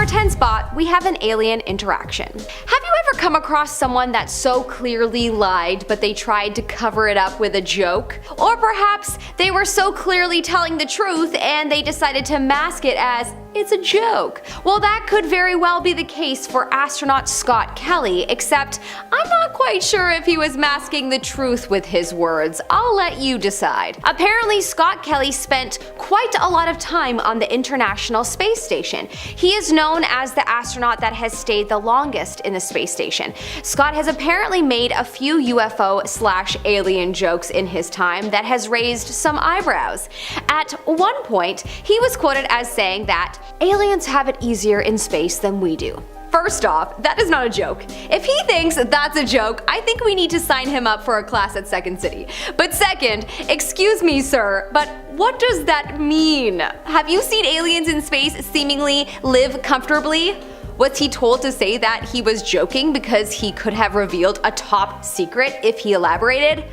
10 spot, we have an alien interaction. Have you ever come across someone that so clearly lied but they tried to cover it up with a joke? Or perhaps they were so clearly telling the truth and they decided to mask it as it's a joke. Well, that could very well be the case for astronaut Scott Kelly, except I'm not quite sure if he was masking the truth with his words. I'll let you decide. Apparently, Scott Kelly spent quite a lot of time on the International Space Station. He is known as the astronaut that has stayed the longest in the space station. Scott has apparently made a few UFO/alien jokes in his time that has raised some eyebrows. At one point, he was quoted as saying that aliens have it easier in space than we do. First off, that is not a joke. If he thinks that's a joke, I think we need to sign him up for a class at Second City. But second, excuse me sir, but what does that mean? Have you seen aliens in space seemingly live comfortably? Was he told to say that he was joking because he could have revealed a top secret if he elaborated?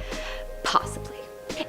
Possibly.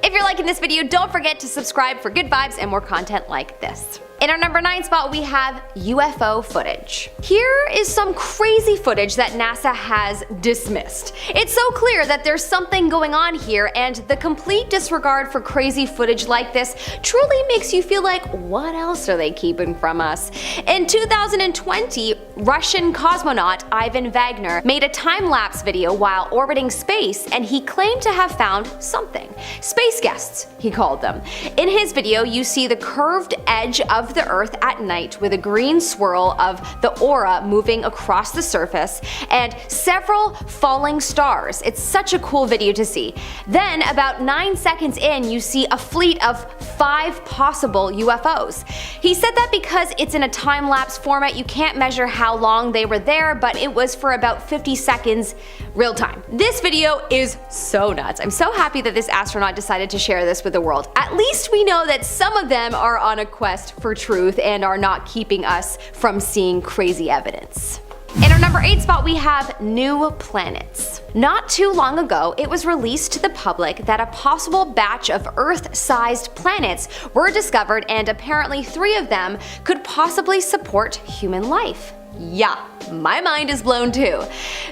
If you're liking this video, don't forget to subscribe for good vibes and more content like this. In our number 9 spot, we have UFO footage. Here is some crazy footage that NASA has dismissed. It's so clear that there's something going on here, and the complete disregard for crazy footage like this truly makes you feel like, what else are they keeping from us? In 2020, Russian cosmonaut Ivan Wagner made a time-lapse video while orbiting space, and he claimed to have found something. Space guests, he called them. In his video, you see the curved edge of the Earth at night with a green swirl of the aura moving across the surface and several falling stars. It's such a cool video to see. Then about 9 seconds in, you see a fleet of 5 possible UFOs. He said that because it's in a time-lapse format, you can't measure how long they were there, but it was for about 50 seconds real time. This video is so nuts. I'm so happy that this astronaut decided to share this with the world. At least we know that some of them are on a quest for truth and are not keeping us from seeing crazy evidence. In our number 8 spot, we have new planets. Not too long ago, it was released to the public that a possible batch of Earth-sized planets were discovered, and apparently 3 of them could possibly support human life. Yeah, my mind is blown too.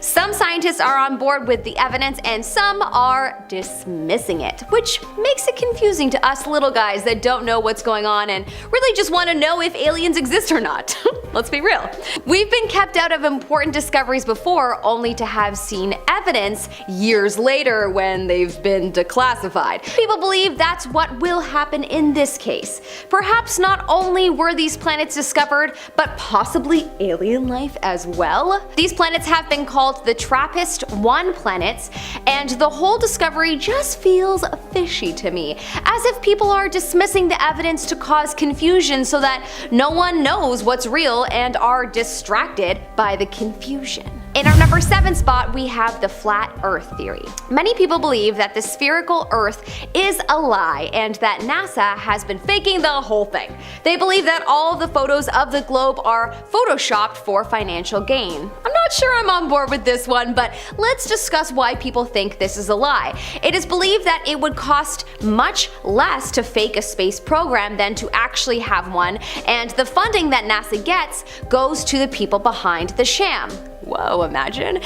Some scientists are on board with the evidence and some are dismissing it, which makes it confusing to us little guys that don't know what's going on and really just want to know if aliens exist or not. Let's be real. We've been kept out of important discoveries before only to have seen evidence years later when they've been declassified. People believe that's what will happen in this case. Perhaps not only were these planets discovered, but possibly alien life as well. These planets have been called the TRAPPIST-1 planets, and the whole discovery just feels fishy to me, as if people are dismissing the evidence to cause confusion so that no one knows what's real and are distracted by the confusion. In our number 7 spot, we have the flat Earth theory. Many people believe that the spherical Earth is a lie and that NASA has been faking the whole thing. They believe that all of the photos of the globe are photoshopped for financial gain. I'm not sure I'm on board with this one, but let's discuss why people think this is a lie. It is believed that it would cost much less to fake a space program than to actually have one, and the funding that NASA gets goes to the people behind the sham. Whoa, imagine.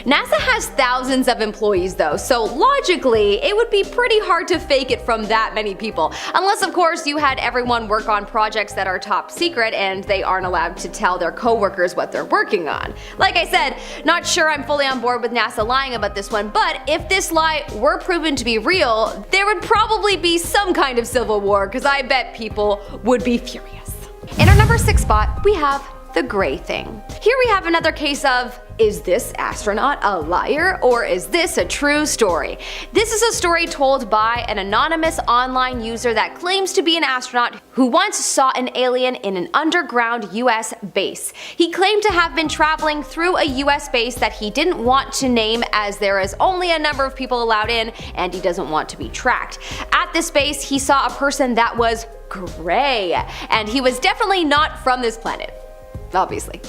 NASA has thousands of employees though, so logically it would be pretty hard to fake it from that many people. Unless of course you had everyone work on projects that are top secret and they aren't allowed to tell their coworkers what they're working on. Like I said, not sure I'm fully on board with NASA lying about this one, but if this lie were proven to be real, there would probably be some kind of civil war, because I bet people would be furious. In our number 6 spot, we have the gray thing. Here we have another case of, is this astronaut a liar or is this a true story? This is a story told by an anonymous online user that claims to be an astronaut who once saw an alien in an underground US base. He claimed to have been traveling through a US base that he didn't want to name as there is only a number of people allowed in and he doesn't want to be tracked. At this base, he saw a person that was gray, and he was definitely not from this planet. obviously.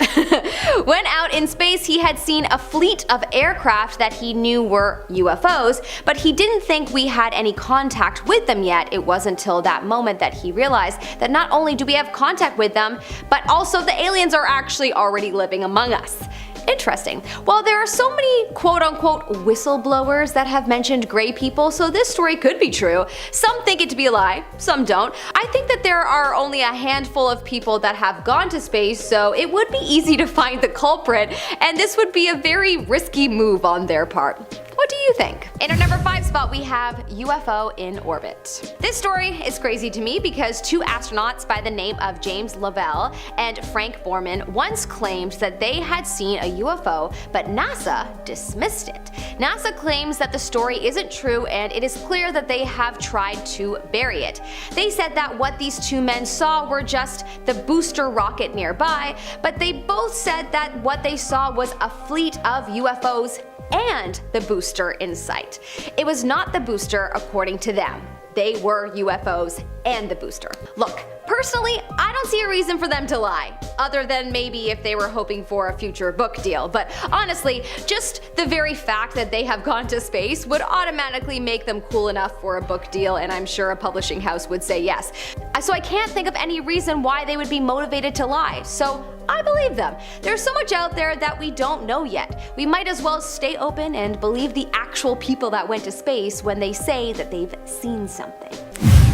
When out in space, he had seen a fleet of aircraft that he knew were UFOs, but he didn't think we had any contact with them yet. It wasn't until that moment that he realized that not only do we have contact with them, but also the aliens are actually already living among us. Interesting. While there are so many quote-unquote whistleblowers that have mentioned gray people, so this story could be true, some think it to be a lie, some don't. I think that there are only a handful of people that have gone to space, so it would be easy to find the culprit, and this would be a very risky move on their part. What do you think? In our number 5 spot, we have UFO in orbit. This story is crazy to me because 2 astronauts by the name of James Lovell and Frank Borman once claimed that they had seen a UFO, but NASA dismissed it. NASA claims that the story isn't true, and it is clear that they have tried to bury it. They said that what these 2 men saw were just the booster rocket nearby, but they both said that what they saw was a fleet of UFOs and the booster in sight. It was not the booster according to them. They were UFOs and the booster. Look, personally, I don't see a reason for them to lie, other than maybe if they were hoping for a future book deal, but honestly, just the very fact that they have gone to space would automatically make them cool enough for a book deal, and I'm sure a publishing house would say yes. So I can't think of any reason why they would be motivated to lie, so I believe them. There's so much out there that we don't know yet. We might as well stay open and believe the actual people that went to space when they say that they've seen something.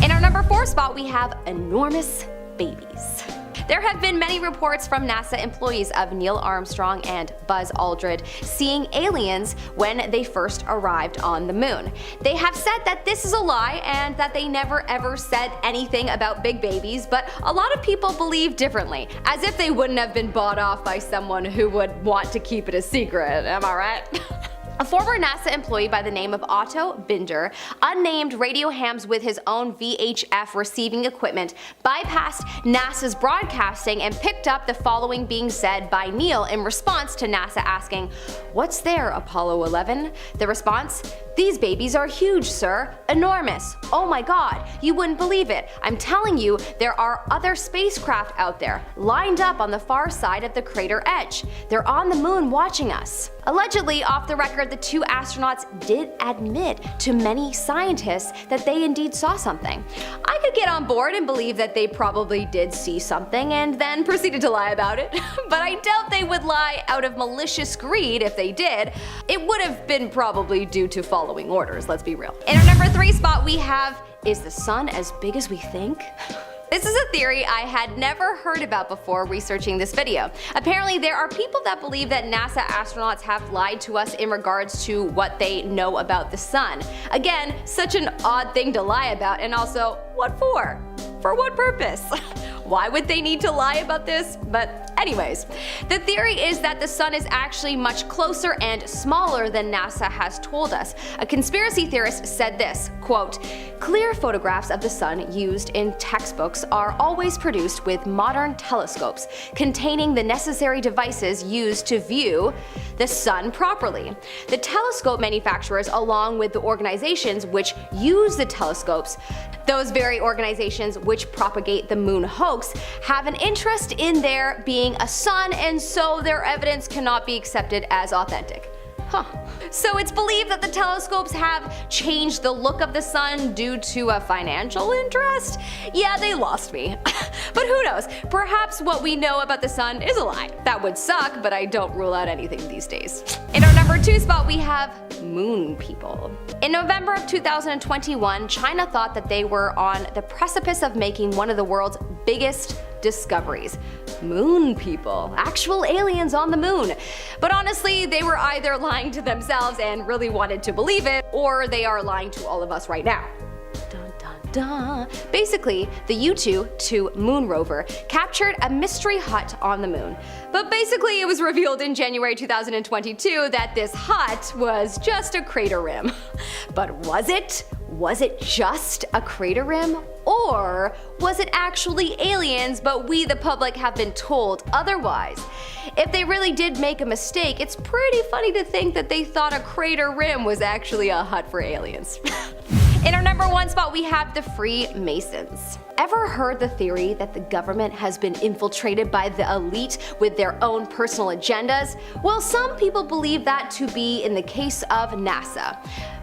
In our number 4 spot, we have enormous babies. There have been many reports from NASA employees of Neil Armstrong and Buzz Aldrin seeing aliens when they first arrived on the moon. They have said that this is a lie and that they never ever said anything about big babies, but a lot of people believe differently, as if they wouldn't have been bought off by someone who would want to keep it a secret, am I right? A former NASA employee by the name of Otto Binder, unnamed radio hams with his own VHF receiving equipment, bypassed NASA's broadcasting and picked up the following being said by Neil in response to NASA asking, "What's there, Apollo 11?" The response, "These babies are huge, sir. Enormous. Oh my god, you wouldn't believe it. I'm telling you, there are other spacecraft out there, lined up on the far side of the crater edge. They're on the moon watching us." Allegedly, off the record, the 2 astronauts did admit to many scientists that they indeed saw something. I could get on board and believe that they probably did see something and then proceeded to lie about it, but I doubt they would lie out of malicious greed if they did. It would have been probably due to following orders, let's be real. In our number 3 spot, we have, is the sun as big as we think? This is a theory I had never heard about before researching this video. Apparently, there are people that believe that NASA astronauts have lied to us in regards to what they know about the sun. Again, such an odd thing to lie about, and also, what for? For what purpose? Why would they need to lie about this? But anyways, the theory is that the sun is actually much closer and smaller than NASA has told us. A conspiracy theorist said this, quote, "Clear photographs of the sun used in textbooks are always produced with modern telescopes containing the necessary devices used to view the sun properly. The telescope manufacturers, along with the organizations which use the telescopes, those very organizations which propagate the moon hoax, have an interest in there being a sun, and so their evidence cannot be accepted as authentic." Huh. So it's believed that the telescopes have changed the look of the sun due to a financial interest? Yeah, they lost me. But who knows? Perhaps what we know about the sun is a lie. That would suck, but I don't rule out anything these days. In our number 2 spot, we have moon people. In November of 2021, China thought that they were on the precipice of making one of the world's biggest discoveries. Moon people. Actual aliens on the moon. But honestly, they were either lying to themselves and really wanted to believe it, or they are lying to all of us right now. Dun dun dun. Basically, the U-2 moon rover captured a mystery hut on the moon. But basically, it was revealed in January 2022 that this hut was just a crater rim. But was it? Was it just a crater rim? Or was it actually aliens, but we the public have been told otherwise? If they really did make a mistake, it's pretty funny to think that they thought a crater rim was actually a hut for aliens. In our number 1 spot we have the Freemasons. Ever heard the theory that the government has been infiltrated by the elite with their own personal agendas? Well, some people believe that to be in the case of NASA.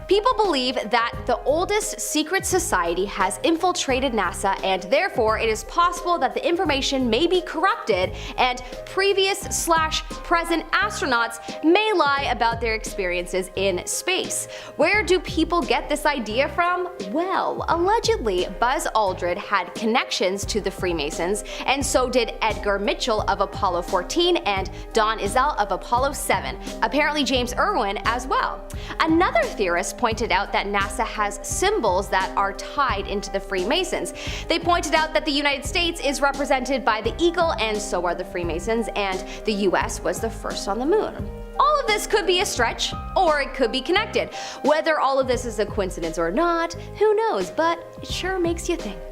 People believe that the oldest secret society has infiltrated NASA, and therefore it is possible that the information may be corrupted and previous/present astronauts may lie about their experiences in space. Where do people get this idea from? Well, allegedly Buzz Aldrin had connections to the Freemasons, and so did Edgar Mitchell of Apollo 14 and Don Ezel of Apollo 7. Apparently James Irwin as well. Another theorist pointed out that NASA has symbols that are tied into the Freemasons. They pointed out that the United States is represented by the eagle, and so are the Freemasons, and the US was the first on the moon. All of this could be a stretch, or it could be connected. Whether all of this is a coincidence or not, who knows, but it sure makes you think.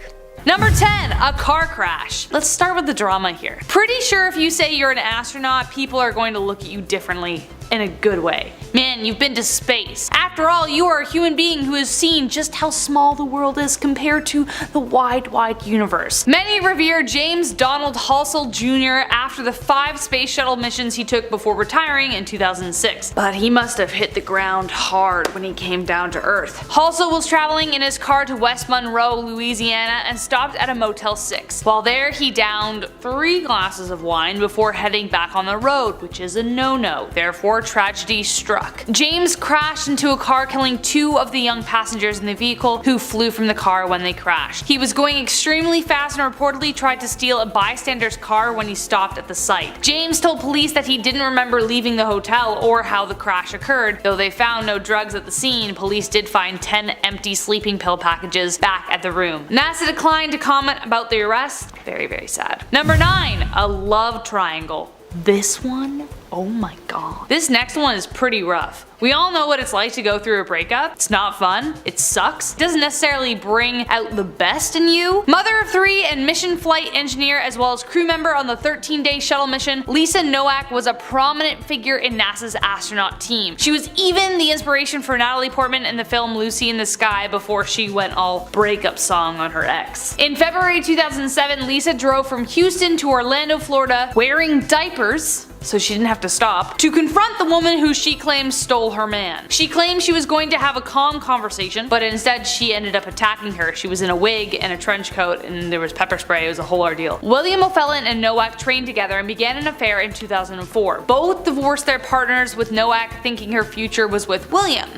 Number 10, a car crash. Let's start with the drama here. Pretty sure if you say you're an astronaut, people are going to look at you differently. In a good way. Man, you've been to space. After all, you are a human being who has seen just how small the world is compared to the wide, wide universe. Many revere James Donald Halsell Jr. after the 5 space shuttle missions he took before retiring in 2006. But he must have hit the ground hard when he came down to Earth. Halsell was traveling in his car to West Monroe, Louisiana, and stopped at a Motel 6. While there, he downed 3 glasses of wine before heading back on the road, which is a no-no. Therefore, tragedy struck. James crashed into a car, killing 2 of the young passengers in the vehicle who flew from the car when they crashed. He was going extremely fast and reportedly tried to steal a bystander's car when he stopped at the site. James told police that he didn't remember leaving the hotel or how the crash occurred. Though they found no drugs at the scene, police did find 10 empty sleeping pill packages back at the room. NASA declined to comment about the arrest. Very, very sad. Number 9, a love triangle. This one? Oh my god. This next one is pretty rough. We all know what it's like to go through a breakup. It's not fun. It sucks. It doesn't necessarily bring out the best in you. Mother of 3 and mission flight engineer as well as crew member on the 13-day shuttle mission, Lisa Nowak was a prominent figure in NASA's astronaut team. She was even the inspiration for Natalie Portman in the film Lucy in the Sky before she went all breakup song on her ex. In February 2007, Lisa drove from Houston to Orlando, Florida, wearing diapers, so she didn't have to stop, to confront the woman who she claims stole her man. She claimed she was going to have a calm conversation, but instead she ended up attacking her. She was in a wig and a trench coat and there was pepper spray. It was a whole ordeal. William O'Fallon and Nowak trained together and began an affair in 2004. Both divorced their partners, with Nowak thinking her future was with William.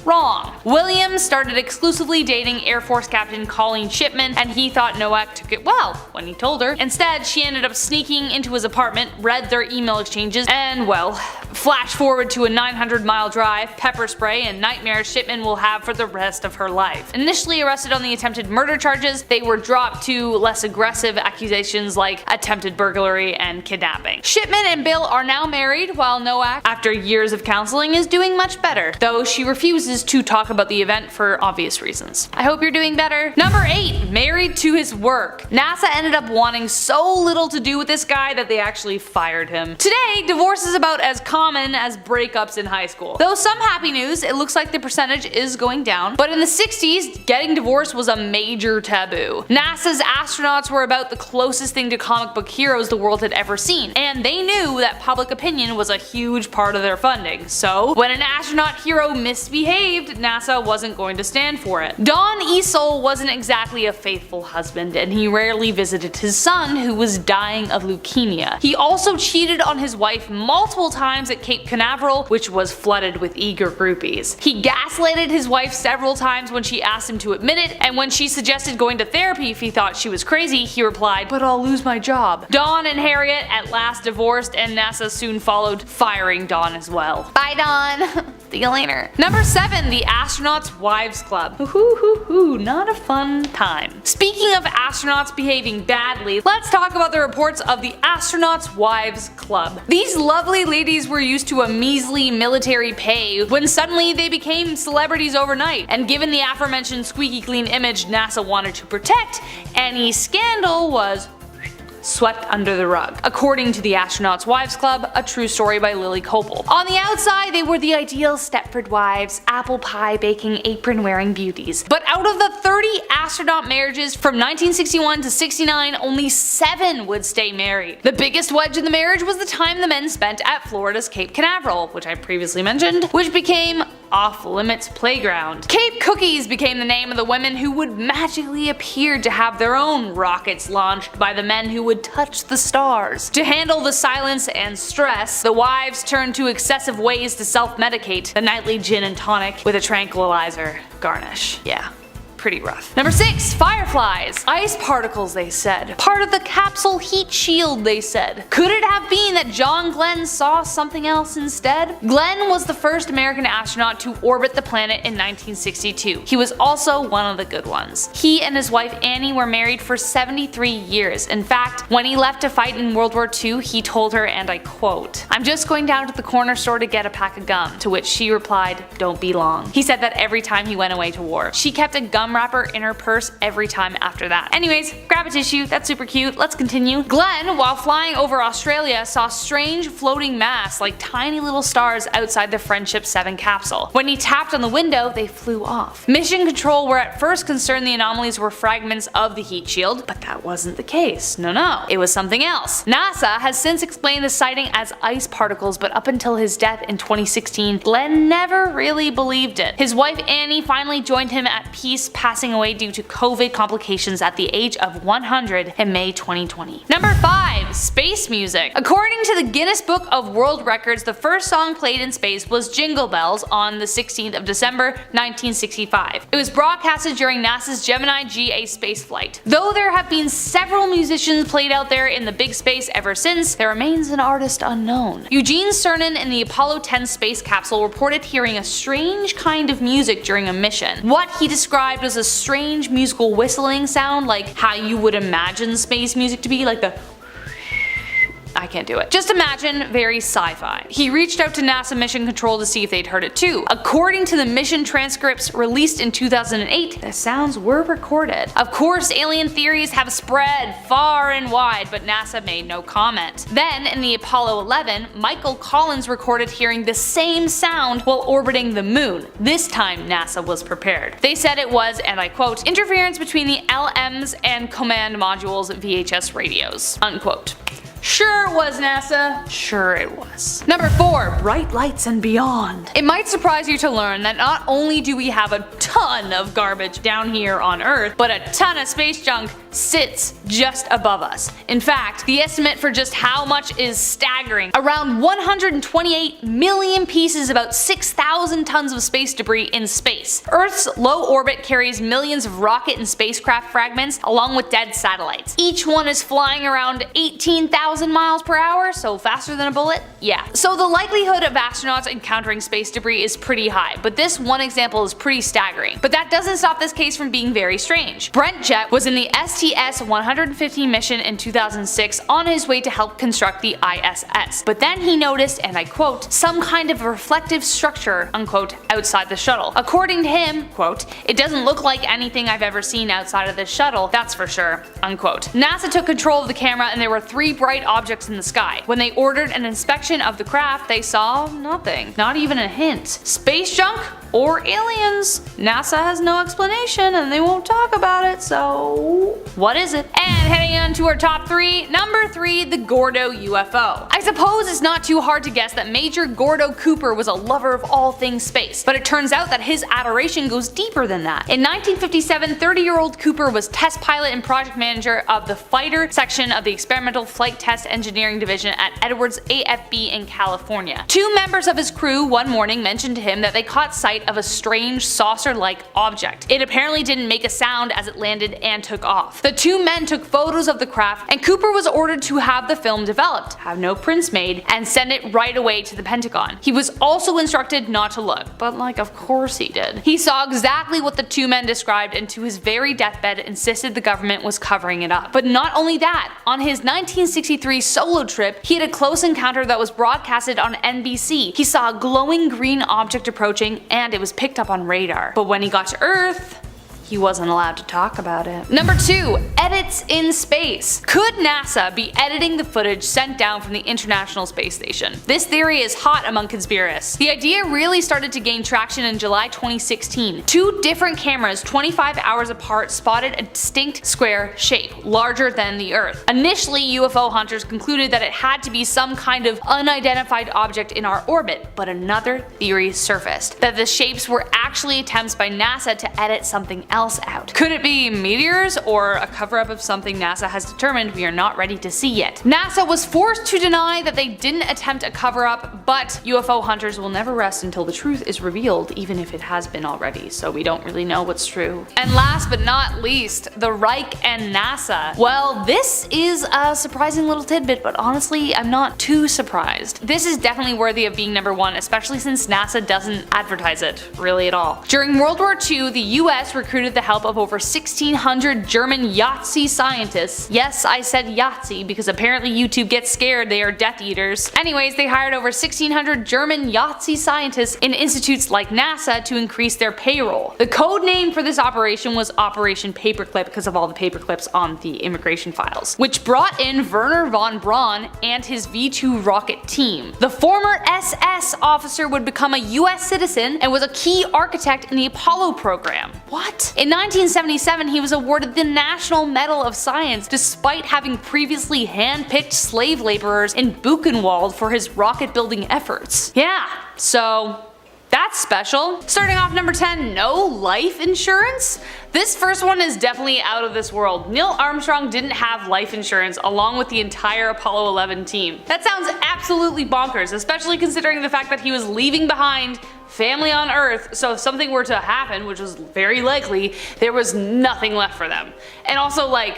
Wrong. William started exclusively dating Air Force Captain Colleen Shipman, and he thought Nowak took it well when he told her. Instead, she ended up sneaking into his apartment, read their email exchanges, and well, flash forward to a 900-mile drive, pepper spray, and nightmares Shipman will have for the rest of her life. Initially arrested on the attempted murder charges, they were dropped to less aggressive accusations like attempted burglary and kidnapping. Shipman and Bill are now married, while Nowak, after years of counseling, is doing much better, though she refuses to talk about the event for obvious reasons. I hope you're doing better. Number 8, married to his work. NASA ended up wanting so little to do with this guy that they actually fired him. Today, divorce is about as common as breakups in high school. Though some happy news, it looks like the percentage is going down, but in the 60s, getting divorced was a major taboo. NASA's astronauts were about the closest thing to comic book heroes the world had ever seen, and they knew that public opinion was a huge part of their funding. So, when an astronaut hero misbehaved, NASA wasn't going to stand for it. Don Easel wasn't exactly a faithful husband, and he rarely visited his son, who was dying of leukemia. He also cheated on his wife multiple times at Cape Canaveral, which was flooded with eager groupies. He gaslighted his wife several times when she asked him to admit it, and when she suggested going to therapy if he thought she was crazy, he replied, "But I'll lose my job." Don and Harriet at last divorced, and NASA soon followed, firing Don as well. Bye, Don. See you later. Number 7, the Astronauts Wives Club. Not a fun time. Speaking of astronauts behaving badly, let's talk about the reports of the Astronauts Wives Club. These lovely ladies were used to a measly military pay when suddenly they became celebrities overnight, and given the aforementioned squeaky clean image NASA wanted to protect, any scandal was swept under the rug. According to the Astronauts Wives Club, a true story by Lily Copel. On the outside, they were the ideal Stepford wives, apple pie baking, apron wearing beauties. But out of the 30 astronaut marriages from 1961 to 69, only 7 would stay married. The biggest wedge in the marriage was the time the men spent at Florida's Cape Canaveral, which I previously mentioned, which became off-limits playground. Cape Cookies became the name of the women who would magically appear to have their own rockets launched by the men who would touch the stars. To handle the silence and stress, the wives turned to excessive ways to self-medicate, the nightly gin and tonic with a tranquilizer garnish. Yeah. Pretty rough. Number 6. Fireflies. Ice particles, they said. Part of the capsule heat shield, they said. Could it have been that John Glenn saw something else instead? Glenn was the first American astronaut to orbit the planet in 1962. He was also one of the good ones. He and his wife Annie were married for 73 years. In fact, when he left to fight in World War II, he told her, and I quote, "I'm just going down to the corner store to get a pack of gum," to which she replied, "Don't be long." He said that every time he went away to war. She kept a gum wrapper in her purse every time after that. Anyways, grab a tissue, that's super cute, let's continue. Glenn, while flying over Australia, saw strange floating mass like tiny little stars outside the Friendship 7 capsule. When he tapped on the window, they flew off. Mission Control were at first concerned the anomalies were fragments of the heat shield, but that wasn't the case. No, it was something else. NASA has since explained the sighting as ice particles, but up until his death in 2016, Glenn never really believed it. His wife Annie finally joined him at peace, passing away due to COVID complications at the age of 100 in May 2020. Number 5. Space music. According to the Guinness Book of World Records, the first song played in space was Jingle Bells on the 16th of December 1965. It was broadcasted during NASA's Gemini GA spaceflight. Though there have been several musicians played out there in the big space ever since, there remains an artist unknown. Eugene Cernan in the Apollo 10 space capsule reported hearing a strange kind of music during a mission. What he described as a strange musical whistling sound, like how you would imagine space music to be, like the I can't do it. Just imagine very sci-fi. He reached out to NASA Mission Control to see if they'd heard it too. According to the mission transcripts released in 2008, the sounds were recorded. Of course, alien theories have spread far and wide, but NASA made no comment. Then, in the Apollo 11, Michael Collins recorded hearing the same sound while orbiting the moon. This time, NASA was prepared. They said it was, and I quote, "interference between the LMs and command modules VHS radios," unquote. Sure it was, NASA. Sure it was. Number 4. Bright lights and beyond. It might surprise you to learn that not only do we have a ton of garbage down here on Earth, but a ton of space junk sits just above us. In fact, the estimate for just how much is staggering. Around 128 million pieces, about 6,000 tons of space debris in space. Earth's low orbit carries millions of rocket and spacecraft fragments along with dead satellites. Each one is flying around 18,000 miles per hour, so faster than a bullet? Yeah. So the likelihood of astronauts encountering space debris is pretty high, but this one example is pretty staggering. But that doesn't stop this case from being very strange. Brent Jett was in the STS-150 mission in 2006 on his way to help construct the ISS. But then he noticed, and I quote, "some kind of reflective structure," unquote, outside the shuttle. According to him, quote, "it doesn't look like anything I've ever seen outside of this shuttle, that's for sure," unquote. NASA took control of the camera and there were 3 bright objects in the sky. When they ordered an inspection of the craft, they saw nothing. Not even a hint. Space junk or aliens? NASA has no explanation and they won't talk about it, so what is it? And heading on to our top 3, number 3, the Gordo UFO. I suppose it's not too hard to guess that Major Gordo Cooper was a lover of all things space, but it turns out that his adoration goes deeper than that. In 1957, 30-year-old Cooper was test pilot and project manager of the fighter section of the Experimental Flight Test Engineering Division at Edwards AFB in California. 2 members of his crew one morning mentioned to him that they caught sight of a strange saucer-like object. It apparently didn't make a sound as it landed and took off. The 2 men took photos of the craft and Cooper was ordered to have the film developed, have no prints made, and send it right away to the Pentagon. He was also instructed not to look, but like of course he did. He saw exactly what the 2 men described and to his very deathbed insisted the government was covering it up. But not only that, on his 1963 solo trip, he had a close encounter that was broadcasted on NBC. He saw a glowing green object approaching and it was picked up on radar. But when he got to Earth, he wasn't allowed to talk about it. Number 2. Edits in space. Could NASA be editing the footage sent down from the International Space Station? This theory is hot among conspiracists. The idea really started to gain traction in July 2016. 2 different cameras 25 hours apart spotted a distinct square shape, larger than the Earth. Initially, UFO hunters concluded that it had to be some kind of unidentified object in our orbit, but another theory surfaced, that the shapes were actually attempts by NASA to edit something else out. Could it be meteors or a cover-up of something NASA has determined we are not ready to see yet? NASA was forced to deny that they didn't attempt a cover-up, but UFO hunters will never rest until the truth is revealed, even if it has been already, so we don't really know what's true. And last but not least, the Reich and NASA. Well, this is a surprising little tidbit, but honestly, I'm not too surprised. This is definitely worthy of being number 1, especially since NASA doesn't advertise it really at all. During World War II, the US recruited the help of over 1,600 German Yahtzee scientists. Yes, I said Yahtzee because apparently YouTube gets scared, they are Death Eaters. Anyways, they hired over 1,600 German Yahtzee scientists in institutes like NASA to increase their payroll. The code name for this operation was Operation Paperclip because of all the paperclips on the immigration files, which brought in Werner von Braun and his V-2 rocket team. The former SS officer would become a US citizen and was a key architect in the Apollo program. What? In 1977, he was awarded the National Medal of Science despite having previously hand-picked slave laborers in Buchenwald for his rocket building efforts. Yeah, so that's special. Starting off number 10, no life insurance? This first one is definitely out of this world. Neil Armstrong didn't have life insurance along with the entire Apollo 11 team. That sounds absolutely bonkers, especially considering the fact that he was leaving behind family on Earth, so if something were to happen, which was very likely, there was nothing left for them. And also like,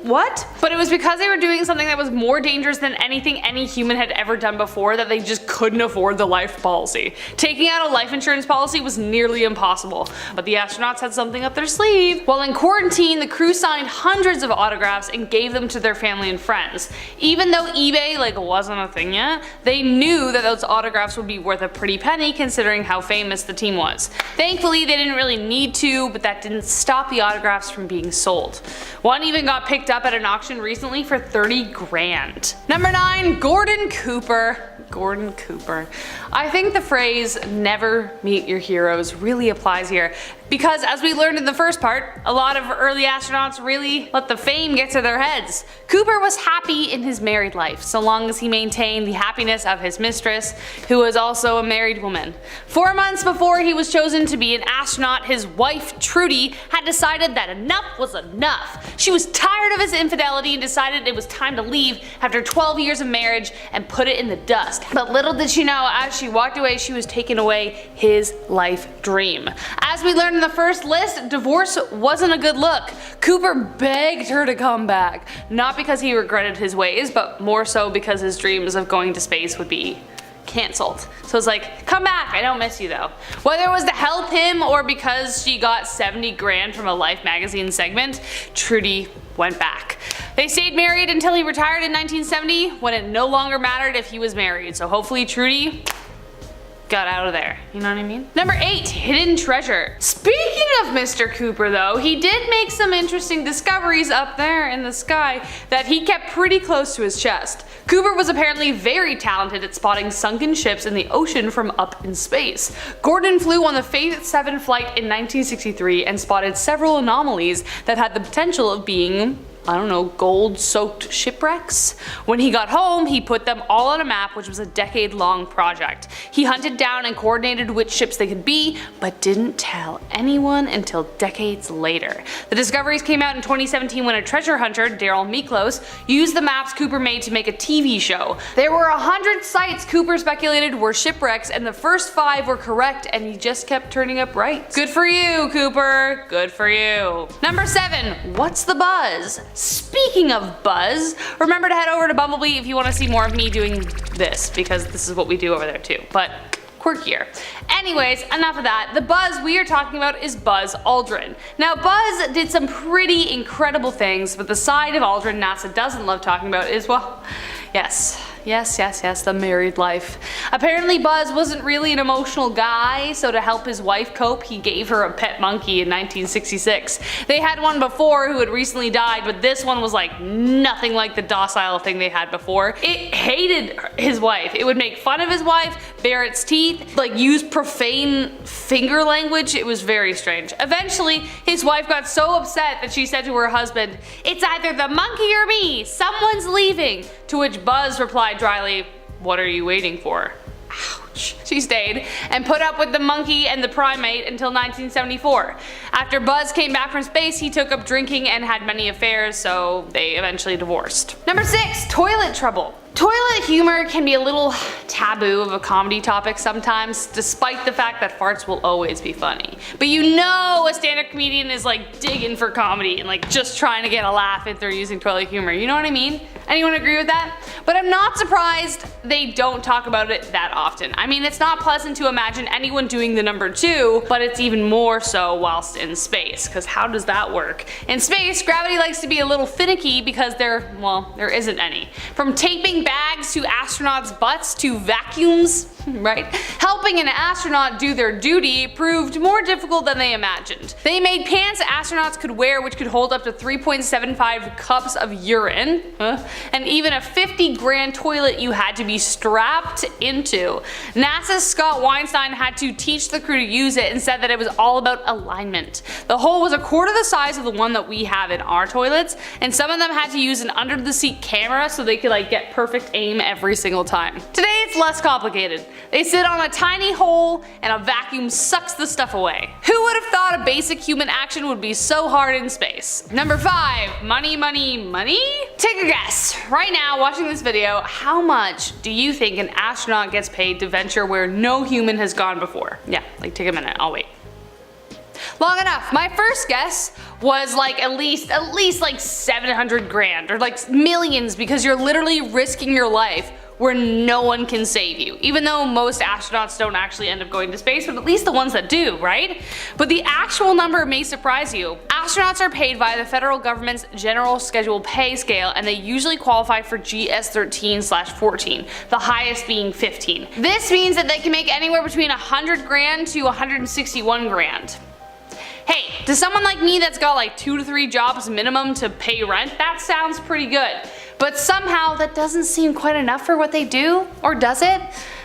what? But it was because they were doing something that was more dangerous than anything any human had ever done before that they just couldn't afford the life policy. Taking out a life insurance policy was nearly impossible, but the astronauts had something up their sleeve. While in quarantine, the crew signed hundreds of autographs and gave them to their family and friends. Even though eBay wasn't a thing yet, they knew that those autographs would be worth a pretty penny considering how famous the team was. Thankfully, they didn't really need to, but that didn't stop the autographs from being sold. One even got picked up at an auction recently for 30 grand. Number 9, Gordon Cooper. Gordon Cooper. I think the phrase never meet your heroes really applies here, because as we learned in the first part, a lot of early astronauts really let the fame get to their heads. Cooper was happy in his married life, so long as he maintained the happiness of his mistress, who was also a married woman. 4 months before he was chosen to be an astronaut, his wife, Trudy, had decided that enough was enough. She was tired of his infidelity and decided it was time to leave after 12 years of marriage and put it in the dust. But little did she know, as she walked away, she was taking away his life dream. As we learned in the first list, divorce wasn't a good look. Cooper begged her to come back, not because he regretted his ways, but more so because his dreams of going to space would be cancelled. So it's like, come back, I don't miss you though. Whether it was to help him or because she got 70 grand from a Life magazine segment, Trudy went back. They stayed married until he retired in 1970, when it no longer mattered if he was married, so hopefully Trudy got out of there, you know what I mean? Number 8, hidden treasure. Speaking of Mr. Cooper though, he did make some interesting discoveries up there in the sky that he kept pretty close to his chest. Cooper was apparently very talented at spotting sunken ships in the ocean from up in space. Gordon flew on the Faith 7 flight in 1963 and spotted several anomalies that had the potential of being, I don't know, gold-soaked shipwrecks? When he got home, he put them all on a map, which was a decade-long project. He hunted down and coordinated which ships they could be, but didn't tell anyone until decades later. The discoveries came out in 2017 when a treasure hunter, Daryl Miklos, used the maps Cooper made to make a TV show. There were 100 sites Cooper speculated were shipwrecks, and the first 5 were correct, and he just kept turning up right. Good for you, Cooper. Good for you. Number 7, what's the buzz? Speaking of buzz, remember to head over to Bumblebee if you want to see more of me doing this, because this is what we do over there too, but quirkier. Anyways, enough of that. The Buzz we are talking about is Buzz Aldrin. Now Buzz did some pretty incredible things, but the side of Aldrin NASA doesn't love talking about is, well, yes, Yes, the married life. Apparently Buzz wasn't really an emotional guy, so to help his wife cope, he gave her a pet monkey in 1966. They had one before who had recently died, but this one was like nothing like the docile thing they had before. It hated his wife. It would make fun of his wife, bare its teeth, like use profane finger language. It was very strange. Eventually, his wife got so upset that she said to her husband, "It's either the monkey or me. Someone's leaving." To which Buzz replied dryly, "What are you waiting for?" Ouch. She stayed and put up with the monkey and the primate until 1974. After Buzz came back from space, he took up drinking and had many affairs, so they eventually divorced. Number 6. Toilet trouble. Toilet humor can be a little taboo of a comedy topic sometimes, despite the fact that farts will always be funny. But you know a stand-up comedian is like digging for comedy and like just trying to get a laugh if they're using toilet humor, you know what I mean? Anyone agree with that? But I'm not surprised they don't talk about it that often. I mean, it's not pleasant to imagine anyone doing the number 2, but it's even more so whilst in space, because how does that work? In space, gravity likes to be a little finicky because there isn't any. From taping bags to astronauts' butts to vacuums, right? Helping an astronaut do their duty proved more difficult than they imagined. They made pants astronauts could wear which could hold up to 3.75 cups of urine, and even a 50-grand toilet you had to be strapped into. NASA's Scott Weinstein had to teach the crew to use it and said that it was all about alignment. The hole was a quarter the size of the one that we have in our toilets, and some of them had to use an under-the-seat camera so they could like get perfect aim every single time. Today it's less complicated. They sit on a tiny hole and a vacuum sucks the stuff away. Who would have thought a basic human action would be so hard in space? Number 5. Money, money, money? Take a guess. Right now, watching this video, how much do you think an astronaut gets paid to venture where no human has gone before? Yeah, like take a minute, I'll wait. Long enough. My first guess was like at least like 700 grand or like millions, because you're literally risking your life where no one can save you. Even though most astronauts don't actually end up going to space, but at least the ones that do, right? But the actual number may surprise you. Astronauts are paid by the federal government's general schedule pay scale, and they usually qualify for GS13/14, the highest being 15. This means that they can make anywhere between 100 grand to 161 grand. Hey, to someone like me that's got like 2 to 3 jobs minimum to pay rent, that sounds pretty good. But somehow that doesn't seem quite enough for what they do, or does it?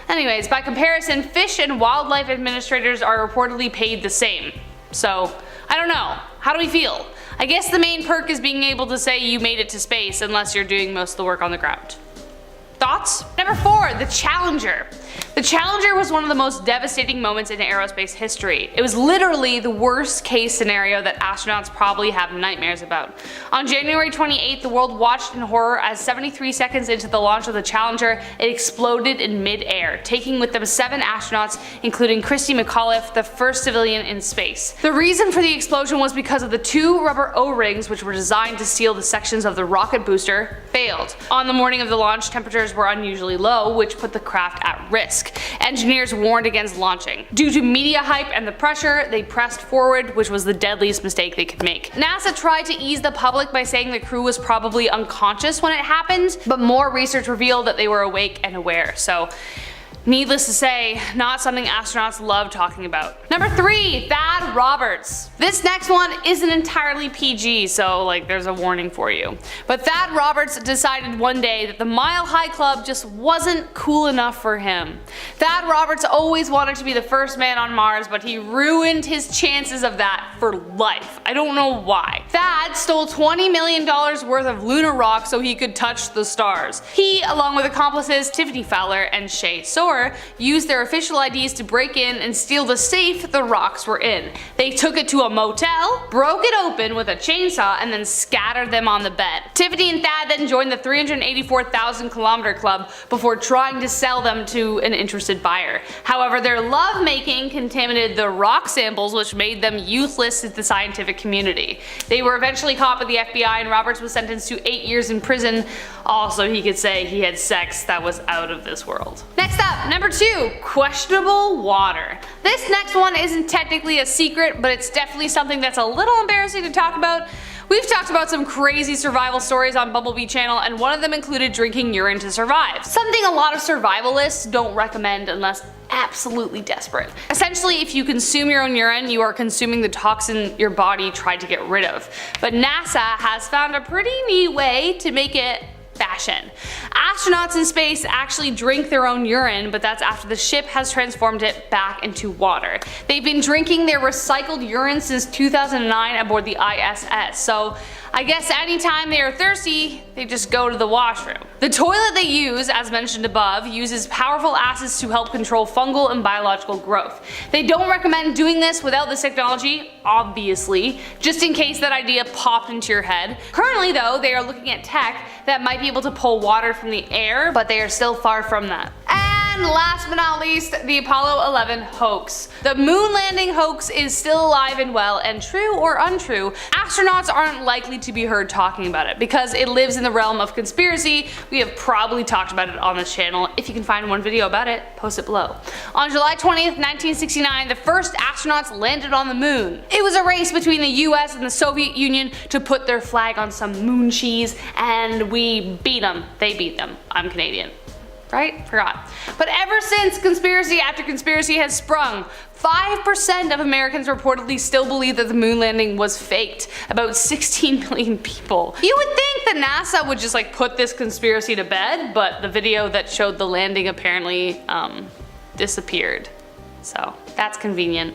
Anyways, by comparison, fish and wildlife administrators are reportedly paid the same. So, I don't know. How do we feel? I guess the main perk is being able to say you made it to space unless you're doing most of the work on the ground. Thoughts? Number 4, the Challenger. The Challenger was one of the most devastating moments in aerospace history. It was literally the worst case scenario that astronauts probably have nightmares about. On January 28th, the world watched in horror as 73 seconds into the launch of the Challenger, it exploded in mid-air, taking with them 7 astronauts, including Christy McAuliffe, the first civilian in space. The reason for the explosion was because of the 2 rubber O-rings which were designed to seal the sections of the rocket booster failed. On the morning of the launch, temperatures were unusually low, which put the craft at risk. Engineers warned against launching. Due to media hype and the pressure, they pressed forward, which was the deadliest mistake they could make. NASA tried to ease the public by saying the crew was probably unconscious when it happened, but more research revealed that they were awake and aware. So, needless to say, not something astronauts love talking about. Number 3, Thad Roberts. This next one isn't entirely PG, so like there's a warning for you. But Thad Roberts decided one day that the Mile High Club just wasn't cool enough for him. Thad Roberts always wanted to be the first man on Mars, but he ruined his chances of that for life. I don't know why. Thad stole $20 million worth of lunar rock so he could touch the stars. He, along with accomplices Tiffany Fowler and Shay Soar, used their official IDs to break in and steal the safe the rocks were in. They took it to a motel, broke it open with a chainsaw, and then scattered them on the bed. Tiffany and Thad then joined the 384,000 kilometer club before trying to sell them to an interested buyer. However, their lovemaking contaminated the rock samples, which made them useless to the scientific community. They were eventually caught by the FBI, and Roberts was sentenced to 8 years in prison. Also, he could say he had sex that was out of this world. Next up, number 2, questionable water. This next one isn't technically a secret, but it's definitely something that's a little embarrassing to talk about. We've talked about some crazy survival stories on Bumblebee channel, and one of them included drinking urine to survive. Something a lot of survivalists don't recommend unless absolutely desperate. Essentially, if you consume your own urine, you are consuming the toxin your body tried to get rid of. But NASA has found a pretty neat way to make it fashion. Astronauts in space actually drink their own urine, but that's after the ship has transformed it back into water. They've been drinking their recycled urine since 2009 aboard the ISS, so I guess anytime they are thirsty, they just go to the washroom. The toilet they use, as mentioned above, uses powerful acids to help control fungal and biological growth. They don't recommend doing this without this technology, obviously, just in case that idea popped into your head. Currently though, they are looking at tech that might be able to pull water from the air, but they are still far from that. And last but not least, the Apollo 11 hoax. The moon landing hoax is still alive and well, and true or untrue, astronauts aren't likely to be heard talking about it because it lives in the realm of conspiracy. We have probably talked about it on this channel. If you can find one video about it, post it below. On July 20th, 1969, the first astronauts landed on the moon. It was a race between the US and the Soviet Union to put their flag on some moon cheese, and we beat them. They beat them. I'm Canadian. Right? Forgot. But ever since conspiracy after conspiracy has sprung, 5% of Americans reportedly still believe that the moon landing was faked. About 16 million people. You would think that NASA would just like put this conspiracy to bed, but the video that showed the landing apparently disappeared. So that's convenient.